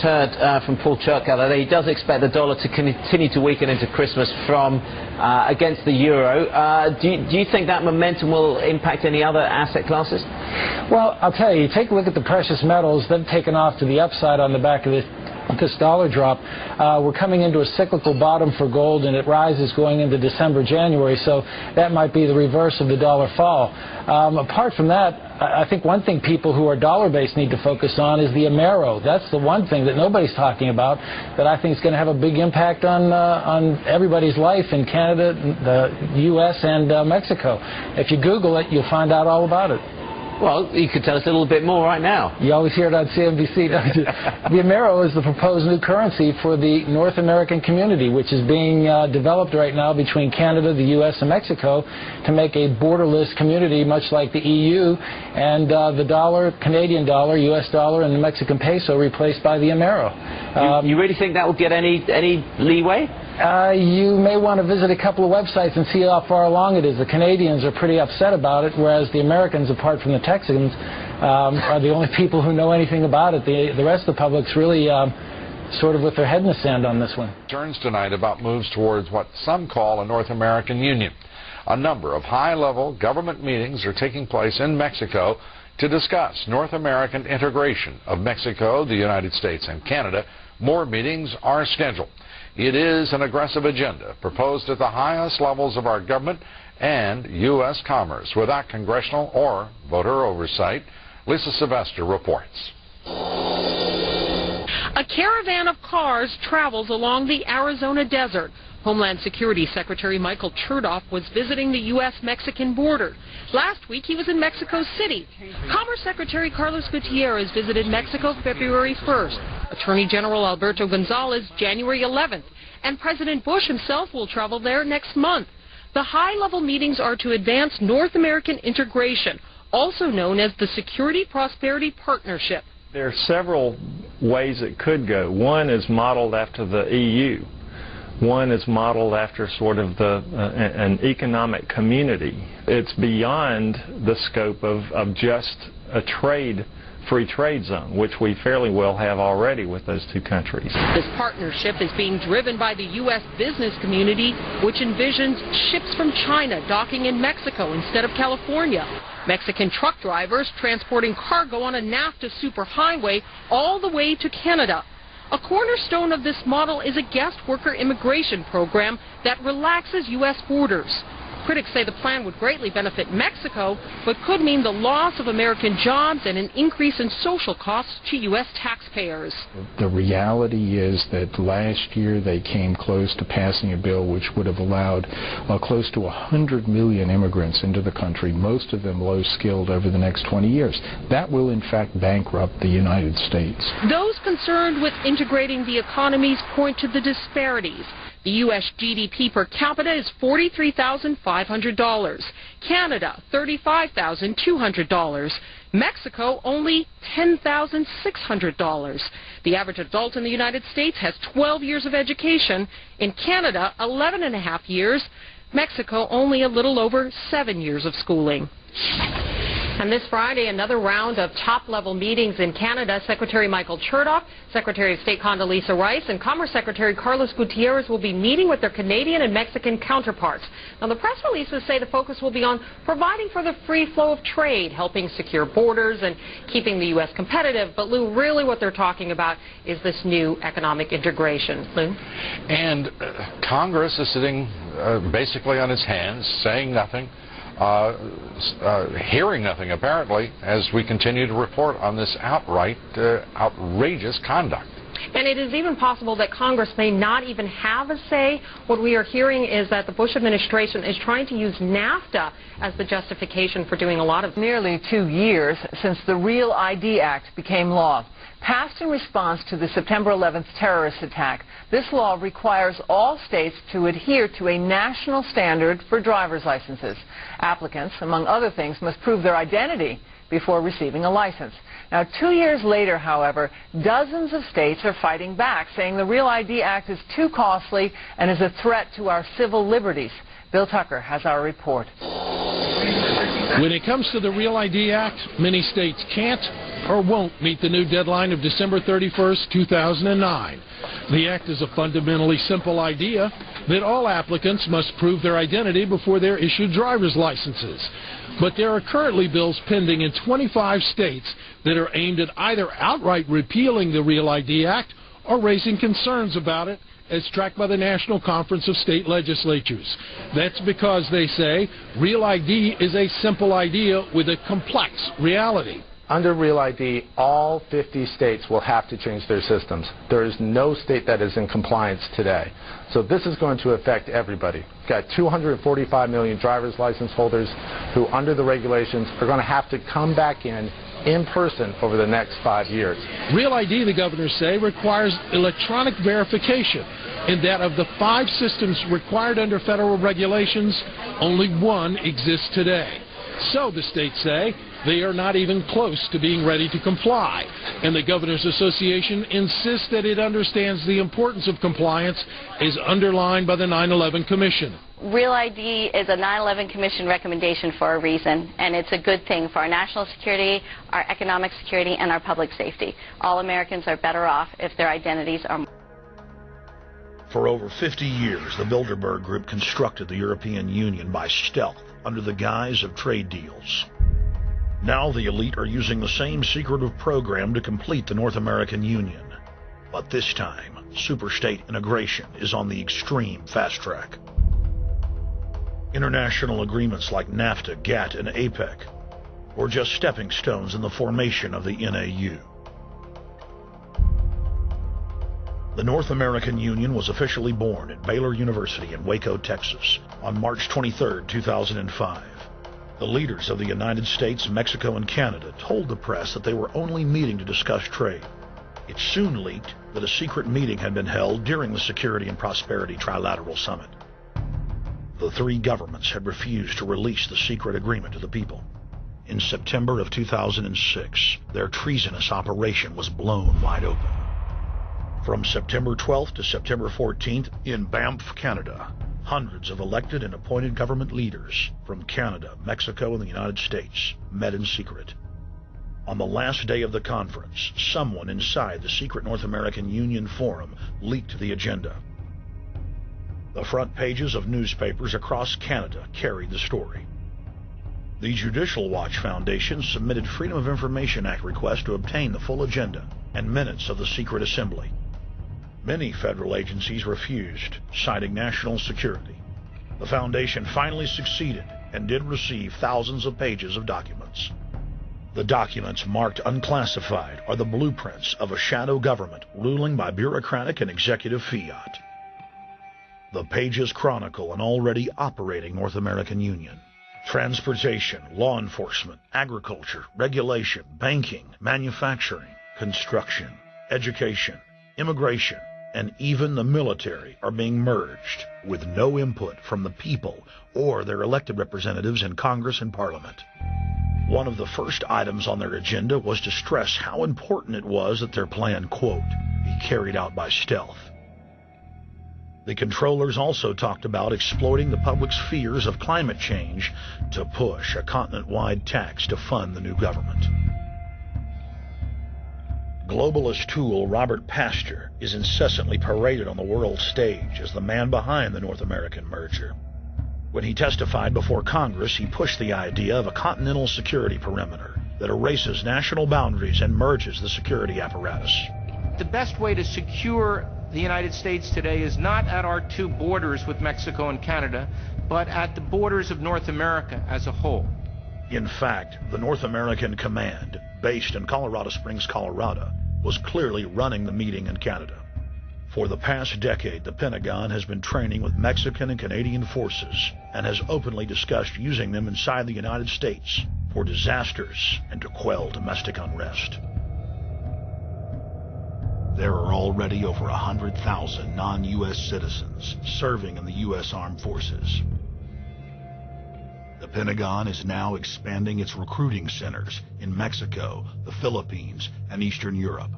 Heard from Paul Churchill that he does expect the dollar to continue to weaken into Christmas from against the euro. Do you think that momentum will impact any other asset classes? Well, I'll tell you, take a look at the precious metals. They've taken off to the upside on the back of this dollar drop. We're coming into a cyclical bottom for gold, and it rises going into December, January, so that might be the reverse of the dollar fall. Apart from that, I think one thing people who are dollar-based need to focus on is the AMERO. That's the one thing that nobody's talking about that I think is going to have a big impact on everybody's life in Canada, the U.S., and Mexico. If you Google it, you'll find out all about it. Well, you could tell us a little bit more right now. You always hear it on CNBC, don't you? The AMERO is the proposed new currency for the North American community, which is being developed right now between Canada, the U.S., and Mexico to make a borderless community, much like the EU, and the dollar, Canadian dollar, U.S. dollar, and the Mexican peso replaced by the AMERO. You really think that will get any leeway? You may want to visit a couple of websites and see how far along it is. The Canadians are pretty upset about it, whereas the Americans, apart from the Texans, are the only people who know anything about it. The rest of the public's really sort of with their head in the sand on this one. Concerns tonight about moves towards what some call a North American Union. A number of high-level government meetings are taking place in Mexico to discuss North American integration of Mexico, the United States, and Canada. More meetings are scheduled. It is an aggressive agenda proposed at the highest levels of our government and U.S. commerce without congressional or voter oversight. Lisa Sylvester reports. A caravan of cars travels along the Arizona desert. Homeland Security Secretary Michael Chertoff was visiting the U.S.-Mexican border. Last week, he was in Mexico City. Commerce Secretary Carlos Gutierrez visited Mexico February 1st. Attorney General Alberto Gonzalez, January 11th. And President Bush himself will travel there next month. The high-level meetings are to advance North American integration, also known as the Security Prosperity Partnership. There are several ways it could go. One is modeled after the EU. One is modeled after sort of an economic community. It's beyond the scope of just a free trade zone, which we fairly well have already with those two countries. This partnership is being driven by the U.S. business community, which envisions ships from China docking in Mexico instead of California. Mexican truck drivers transporting cargo on a NAFTA superhighway all the way to Canada. A cornerstone of this model is a guest worker immigration program that relaxes U.S. borders. Critics say the plan would greatly benefit Mexico, but could mean the loss of American jobs and an increase in social costs to U.S. taxpayers. The reality is that last year they came close to passing a bill which would have allowed close to 100 million immigrants into the country, most of them low-skilled, over the next 20 years. That will, in fact, bankrupt the United States. Those concerned with integrating the economies point to the disparities. The U.S. GDP per capita is $43,500. Canada, $35,200. Mexico, only $10,600. The average adult in the United States has 12 years of education. In Canada, 11 and a half years. Mexico, only a little over 7 years of schooling. And this Friday, another round of top-level meetings in Canada. Secretary Michael Chertoff, Secretary of State Condoleezza Rice, and Commerce Secretary Carlos Gutierrez will be meeting with their Canadian and Mexican counterparts. Now, the press releases say the focus will be on providing for the free flow of trade, helping secure borders, and keeping the U.S. competitive. But, Lou, really what they're talking about is this new economic integration. Lou? And Congress is sitting basically on its hands, saying nothing. Hearing nothing, apparently, as we continue to report on this outrageous conduct. And it is even possible that Congress may not even have a say. What we are hearing is that the Bush administration is trying to use NAFTA as the justification for doing a lot of... Nearly 2 years since the Real ID Act became law. Passed in response to the September 11th terrorist attack, this law requires all states to adhere to a national standard for driver's licenses. Applicants, among other things, must prove their identity before receiving a license. Now, 2 years later, however, dozens of states are fighting back, saying the Real ID Act is too costly and is a threat to our civil liberties. Bill Tucker has our report. When it comes to the Real ID Act, many states can't or won't meet the new deadline of December 31st, 2009. The act is a fundamentally simple idea that all applicants must prove their identity before they're issued driver's licenses. But there are currently bills pending in 25 states that are aimed at either outright repealing the Real ID Act or raising concerns about it, as tracked by the National Conference of State Legislatures. That's because, they say, Real ID is a simple idea with a complex reality. Under Real ID, all 50 states will have to change their systems. There is no state that is in compliance today. So this is going to affect everybody. We've got 245 million driver's license holders who, under the regulations, are going to have to come back in person over the next 5 years. Real ID, the governors say, requires electronic verification, and that of the 5 systems required under federal regulations, only one exists today. So, the states say, they are not even close to being ready to comply. And the Governors Association insists that it understands the importance of compliance as underlined by the 9/11 Commission. Real ID is a 9/11 Commission recommendation for a reason, and it's a good thing for our national security, our economic security, and our public safety. All Americans are better off if their identities are. For over 50 years, the Bilderberg Group constructed the European Union by stealth under the guise of trade deals. Now the elite are using the same secretive program to complete the North American Union. But this time, superstate integration is on the extreme fast track. International agreements like NAFTA, GATT, and APEC were just stepping stones in the formation of the NAU. The North American Union was officially born at Baylor University in Waco, Texas, on March 23, 2005. The leaders of the United States, Mexico, and Canada told the press that they were only meeting to discuss trade. It soon leaked that a secret meeting had been held during the Security and Prosperity Trilateral Summit. The 3 governments had refused to release the secret agreement to the people. In September of 2006, their treasonous operation was blown wide open. From September 12th to September 14th, in Banff, Canada, hundreds of elected and appointed government leaders from Canada, Mexico, and the United States met in secret. On the last day of the conference, someone inside the secret North American Union Forum leaked the agenda. The front pages of newspapers across Canada carried the story. The Judicial Watch Foundation submitted Freedom of Information Act requests to obtain the full agenda and minutes of the secret assembly. Many federal agencies refused, citing national security. The foundation finally succeeded and did receive thousands of pages of documents. The documents marked unclassified are the blueprints of a shadow government ruling by bureaucratic and executive fiat. The pages chronicle an already operating North American Union. Transportation, law enforcement, agriculture, regulation, banking, manufacturing, construction, education, immigration, and even the military are being merged with no input from the people or their elected representatives in Congress and Parliament. One of the first items on their agenda was to stress how important it was that their plan, quote, be carried out by stealth. The controllers also talked about exploiting the public's fears of climate change to push a continent-wide tax to fund the new government. Globalist tool Robert Pastor is incessantly paraded on the world stage as the man behind the North American merger. When he testified before Congress, he pushed the idea of a continental security perimeter that erases national boundaries and merges the security apparatus. The best way to secure the United States today is not at our 2 borders with Mexico and Canada, but at the borders of North America as a whole. In fact, the North American Command, based in Colorado Springs, Colorado, was clearly running the meeting in Canada. For the past decade, the Pentagon has been training with Mexican and Canadian forces and has openly discussed using them inside the United States for disasters and to quell domestic unrest. There are already over 100,000 non-U.S. citizens serving in the U.S. Armed Forces. The Pentagon is now expanding its recruiting centers in Mexico, the Philippines, and Eastern Europe.